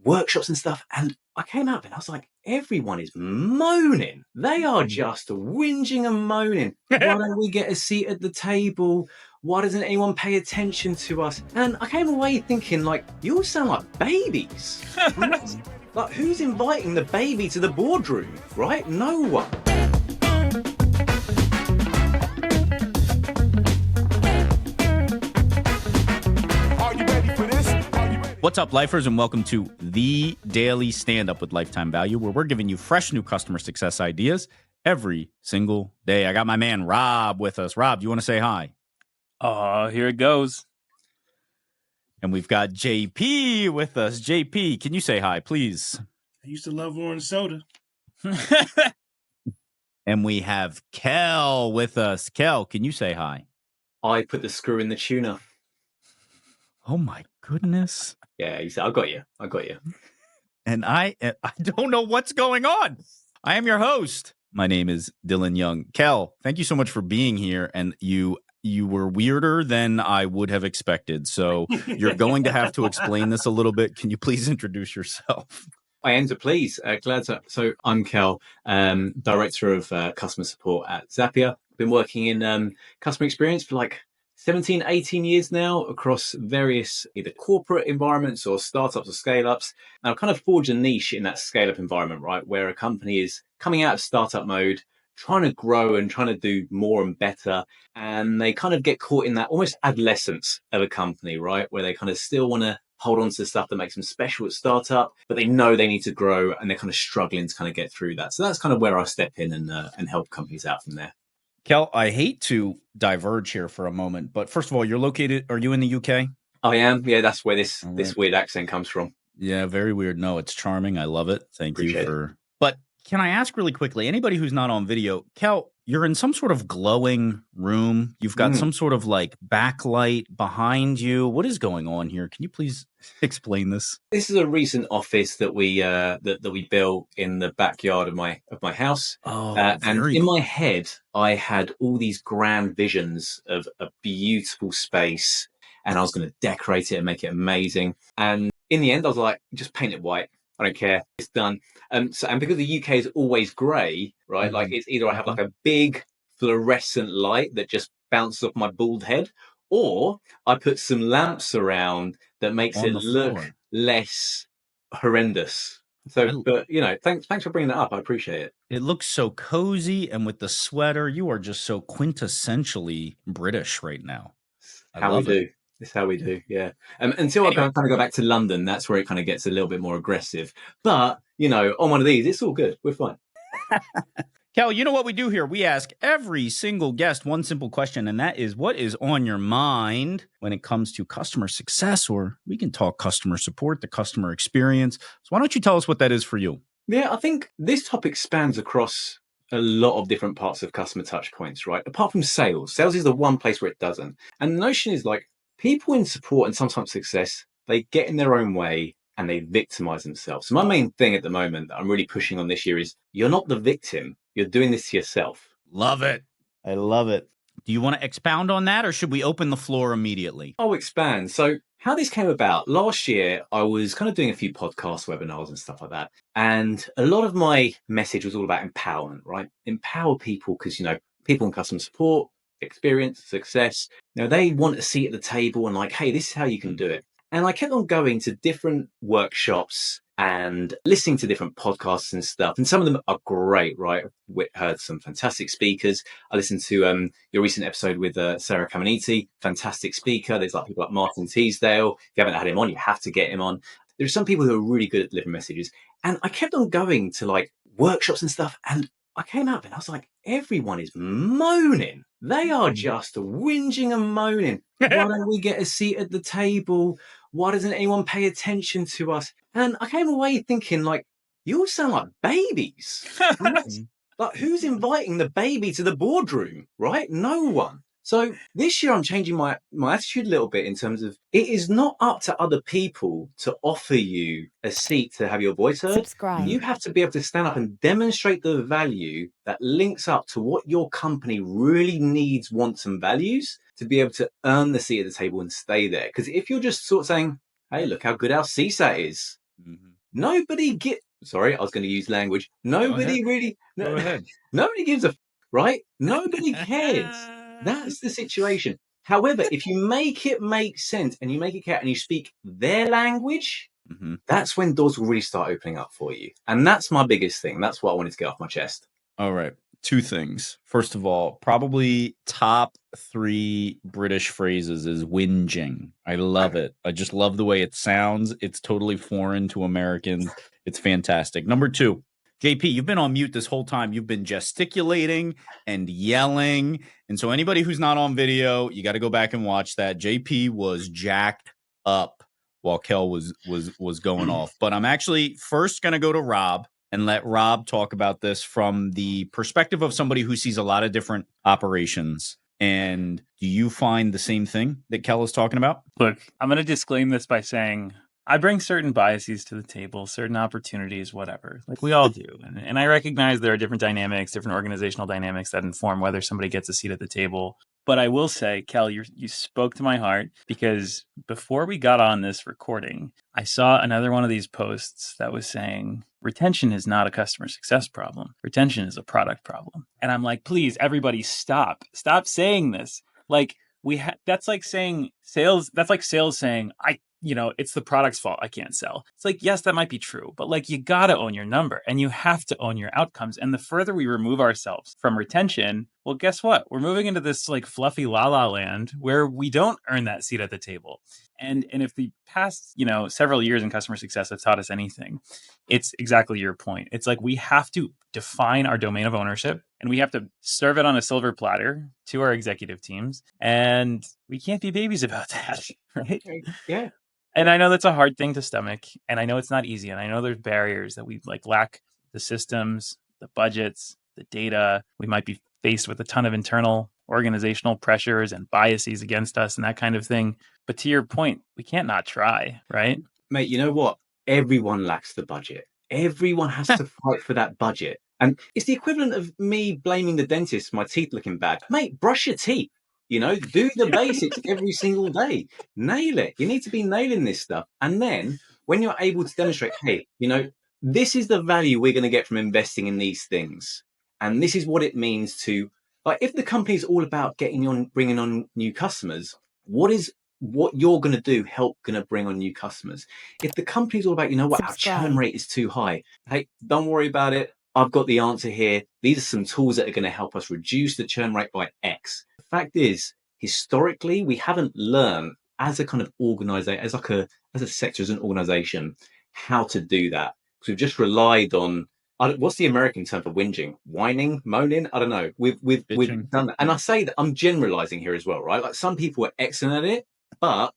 workshops and stuff. And I came out of it and I was like, everyone is moaning. They are just whinging and moaning. Why don't we get a seat at the table? Why doesn't anyone pay attention to us? And I came away thinking, like, you all sound like babies. Like, who's inviting the baby to the boardroom, right? No one. What's up, lifers, and welcome to The Daily Stand-Up with Lifetime Value, where we're giving you fresh new customer success ideas every single day. I got my man Rob with us. Rob, do you want to say hi? Here it goes. And we've got JP with us. JP, can you say hi, please? I used to love orange soda. And we have Kel with us. Kel, can you say hi? I put the screw in the tuna. Oh, my goodness. Yeah, he said, I got you. And I don't know what's going on. I am your host. My name is Dylan Young. Kel, thank you so much for being here. And you were weirder than I would have expected. So you're going to have to explain this a little bit. Can you please introduce yourself? I am to please. Glad to. So I'm Kel, Director of Customer Support at Zapier. Been working in customer experience for like 17, 18 years now across various either corporate environments or startups or scale-ups. And I've kind of forged a niche in that scale-up environment, right, where a company is coming out of startup mode, trying to grow and trying to do more and better. And they kind of get caught in that almost adolescence of a company, right, where they kind of still want to hold on to the stuff that makes them special at startup, but they know they need to grow and they're kind of struggling to kind of get through that. So that's kind of where I step in and help companies out from there. Kel, I hate to diverge here for a moment, but first of all, are you in the UK? I am. Yeah, that's where this weird accent comes from. Yeah, very weird. No, it's charming. I love it. Thank you for... It. But can I ask really quickly, anybody who's not on video, Kel, you're in some sort of glowing room. You've got some sort of like backlight behind you. What is going on here? Can you please explain this? This is a recent office that we that we built in the backyard of my house. And in my head, I had all these grand visions of a beautiful space, and I was going to decorate it and make it amazing. And in the end, I was like, just paint it white. I don't care. It's done. And because the UK is always grey, right? Mm-hmm. Like it's either I have like a big fluorescent light that just bounces off my bald head, or I put some lamps around that makes it look less horrendous. So, but you know, thanks for bringing that up. I appreciate it. It looks so cozy, and with the sweater, you are just so quintessentially British right now. It's how we do, yeah. Until I kind of go back to London, that's where it kind of gets a little bit more aggressive. But, you know, on one of these, it's all good. We're fine. Kel, you know what we do here? We ask every single guest one simple question, and that is, what is on your mind when it comes to customer success? Or we can talk customer support, the customer experience. So why don't you tell us what that is for you? Yeah, I think this topic spans across a lot of different parts of customer touch points, right? Apart from sales. Sales is the one place where it doesn't. And the notion is like, people in support and sometimes success, they get in their own way and they victimize themselves. So my main thing at the moment that I'm really pushing on this year is you're not the victim. You're doing this to yourself. Love it. I love it. Do you want to expound on that, or should we open the floor immediately? I'll expand. So how this came about, last year, I was kind of doing a few podcasts, webinars and stuff like that. And a lot of my message was all about empowerment, right? Empower people because, you know, people in customer support, experience, success, you know, they want a seat at the table and like, hey, this is how you can do it. And I kept on going to different workshops and listening to different podcasts and stuff. And some of them are great, right? We heard some fantastic speakers. I listened to your recent episode with Sarah Caminiti, fantastic speaker. There's like people like Martin Teasdale. If you haven't had him on, you have to get him on. There's some people who are really good at delivering messages. And I kept on going to like workshops and stuff. And I came out of it and I was like, everyone is moaning. They are just whinging and moaning. Why don't we get a seat at the table? Why doesn't anyone pay attention to us? And I came away thinking, like, you all sound like babies. Like, who's inviting the baby to the boardroom, right? No one. So this year I'm changing my attitude a little bit in terms of it is not up to other people to offer you a seat to have your voice heard. Subscribe. You have to be able to stand up and demonstrate the value that links up to what your company really needs, wants and values to be able to earn the seat at the table and stay there. Because if you're just sort of saying, hey, look how good our CSAT is, Nobody sorry, I was going to use language. Nobody really, Go ahead. nobody gives a right? Nobody cares. That's the situation. However, if you make it make sense and you make it count and you speak their language, that's when doors will really start opening up for you. And that's my biggest thing. That's what I wanted to get off my chest. All right. Two things. First of all, probably top 3 British phrases is whinging. I love it. I just love the way it sounds. It's totally foreign to Americans. It's fantastic. Number 2, JP, you've been on mute this whole time. You've been gesticulating and yelling. And so anybody who's not on video, you got to go back and watch that. JP was jacked up while Kel was going off. But I'm actually first going to go to Rob and let Rob talk about this from the perspective of somebody who sees a lot of different operations. And do you find the same thing that Kel is talking about? Look, I'm going to disclaim this by saying I bring certain biases to the table, certain opportunities, whatever, like we all do. And I recognize there are different dynamics, different organizational dynamics that inform whether somebody gets a seat at the table. But I will say, Kel, you spoke to my heart, because before we got on this recording, I saw another one of these posts that was saying retention is not a customer success problem. Retention is a product problem. And I'm like, please, everybody stop saying this. Like that's like saying sales. That's like sales saying, it's the product's fault I can't sell. It's like, yes, that might be true, but like, you got to own your number and you have to own your outcomes. And the further we remove ourselves from retention, well, guess what? We're moving into this like fluffy la la land where we don't earn that seat at the table. And if the past, several years in customer success have taught us anything, it's exactly your point. It's like, we have to define our domain of ownership and we have to serve it on a silver platter to our executive teams. And we can't be babies about that, right? Yeah. And I know that's a hard thing to stomach, and I know it's not easy, and I know there's barriers that we lack the systems, the budgets, the data. We might be faced with a ton of internal organizational pressures and biases against us and that kind of thing. But to your point, we can't not try, right? Mate, you know what? Everyone lacks the budget. Everyone has to fight for that budget. And it's the equivalent of me blaming the dentist for my teeth looking bad. Mate, brush your teeth. Do the basics every single day. Nail it. You need to be nailing this stuff. And then when you're able to demonstrate, hey, this is the value we're going to get from investing in these things. And this is what it means to, like, if the company is all about bringing on new customers, what you're going to do going to bring on new customers? If the company's all about, our churn rate is too high. Hey, don't worry about it. I've got the answer here. These are some tools that are going to help us reduce the churn rate by X. The fact is, historically, we haven't learned as a kind of organization, as a sector, as an organization, how to do that. Because we've just relied on, what's the American term for whinging? Whining, moaning? I don't know. We've done that. And I say that I'm generalizing here as well, right? Like, some people are excellent at it, but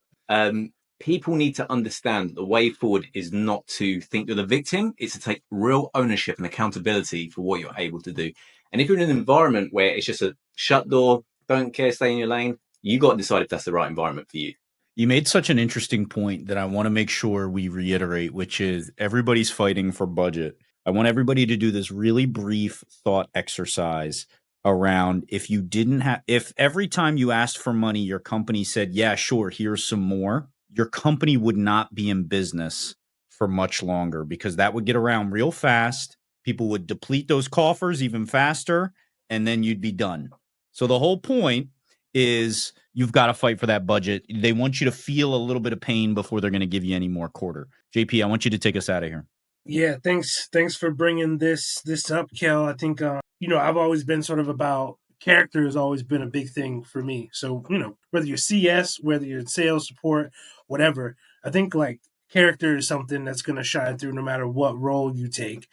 people need to understand that the way forward is not to think you're the victim. It's to take real ownership and accountability for what you're able to do. And if you're in an environment where it's just a shut door, don't care, stay in your lane, you got to decide if that's the right environment for you. You made such an interesting point that I want to make sure we reiterate, which is everybody's fighting for budget. I want everybody to do this really brief thought exercise around if every time you asked for money, your company said, yeah, sure, here's some more, your company would not be in business for much longer, because that would get around real fast. People would deplete those coffers even faster, and then you'd be done. So the whole point is you've got to fight for that budget. They want you to feel a little bit of pain before they're going to give you any more quarter. JP, I want you to take us out of here. Yeah, thanks for bringing this up, Kel. I think I've always been sort of about character has always been a big thing for me. So, whether you're CS, whether you're in sales support, whatever, I think like character is something that's going to shine through no matter what role you take.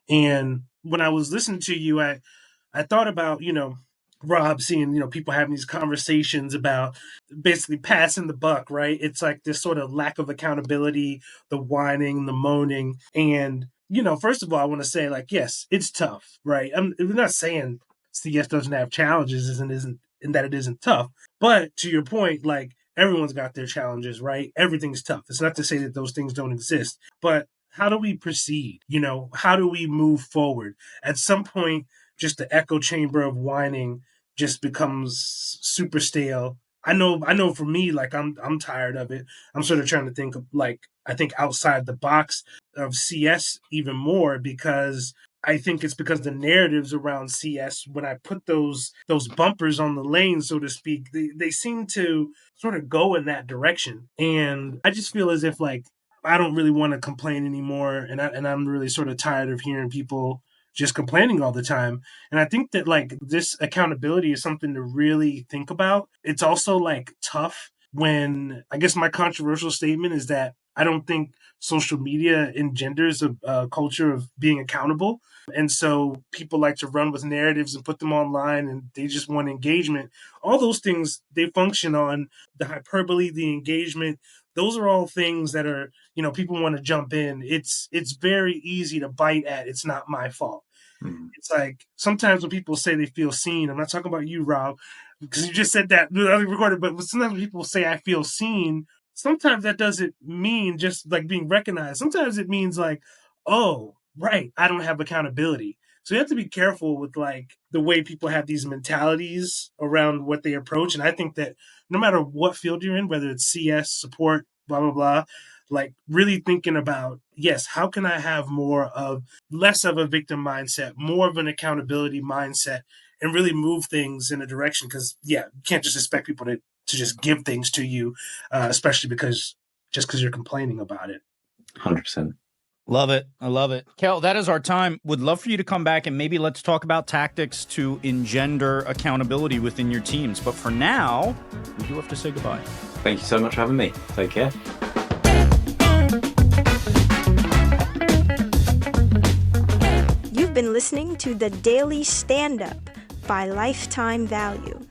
And when I was listening to you, I thought about, Rob seeing, people having these conversations about basically passing the buck, right? It's like this sort of lack of accountability, the whining, the moaning. And, first of all, I want to say, like, yes, it's tough, right? I'm not saying CS doesn't have challenges and that it isn't tough. But to your point, like, everyone's got their challenges, right? Everything's tough. It's not to say that those things don't exist, but how do we proceed? How do we move forward? At some point, just the echo chamber of whining just becomes super stale. I know for me, like, I'm tired of it. I'm sort of trying to think of, like, I think, outside the box of CS even more, because I think it's because the narratives around CS, when I put those bumpers on the lane, so to speak, they seem to sort of go in that direction. And I just feel as if like I don't really want to complain anymore, and I'm really sort of tired of hearing people just complaining all the time. And I think that like this accountability is something to really think about. It's also like tough when, I guess my controversial statement is that I don't think social media engenders a culture of being accountable. And so people like to run with narratives and put them online, and they just want engagement. All those things, they function on the hyperbole, the engagement. Those are all things that are, people want to jump in. It's very easy to bite at. It's not my fault. It's like sometimes when people say they feel seen, I'm not talking about you, Rob, because you just said that recorded, but sometimes when people say I feel seen, sometimes that doesn't mean just like being recognized. Sometimes it means like, oh, right, I don't have accountability. So you have to be careful with like the way people have these mentalities around what they approach. And I think that no matter what field you're in, whether it's CS, support, blah, blah, blah, like really thinking about, yes, how can I have less of a victim mindset, more of an accountability mindset, and really move things in a direction? Because, yeah, you can't just expect people to just give things to you, especially because you're complaining about it. 100%. Love it. I love it. Kel, that is our time. Would love for you to come back and maybe let's talk about tactics to engender accountability within your teams. But for now, we do have to say goodbye. Thank you so much for having me. Take care. You've been listening to The Daily Stand-Up by Lifetime Value.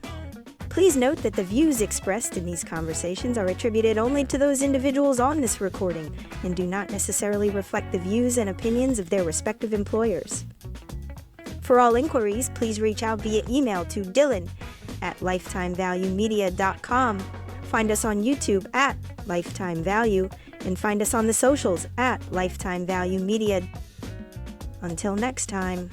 Please note that the views expressed in these conversations are attributed only to those individuals on this recording and do not necessarily reflect the views and opinions of their respective employers. For all inquiries, please reach out via email to dylan@lifetimevaluemedia.com. Find us on YouTube at Lifetime Value and find us on the socials at Lifetime Value Media. Until next time.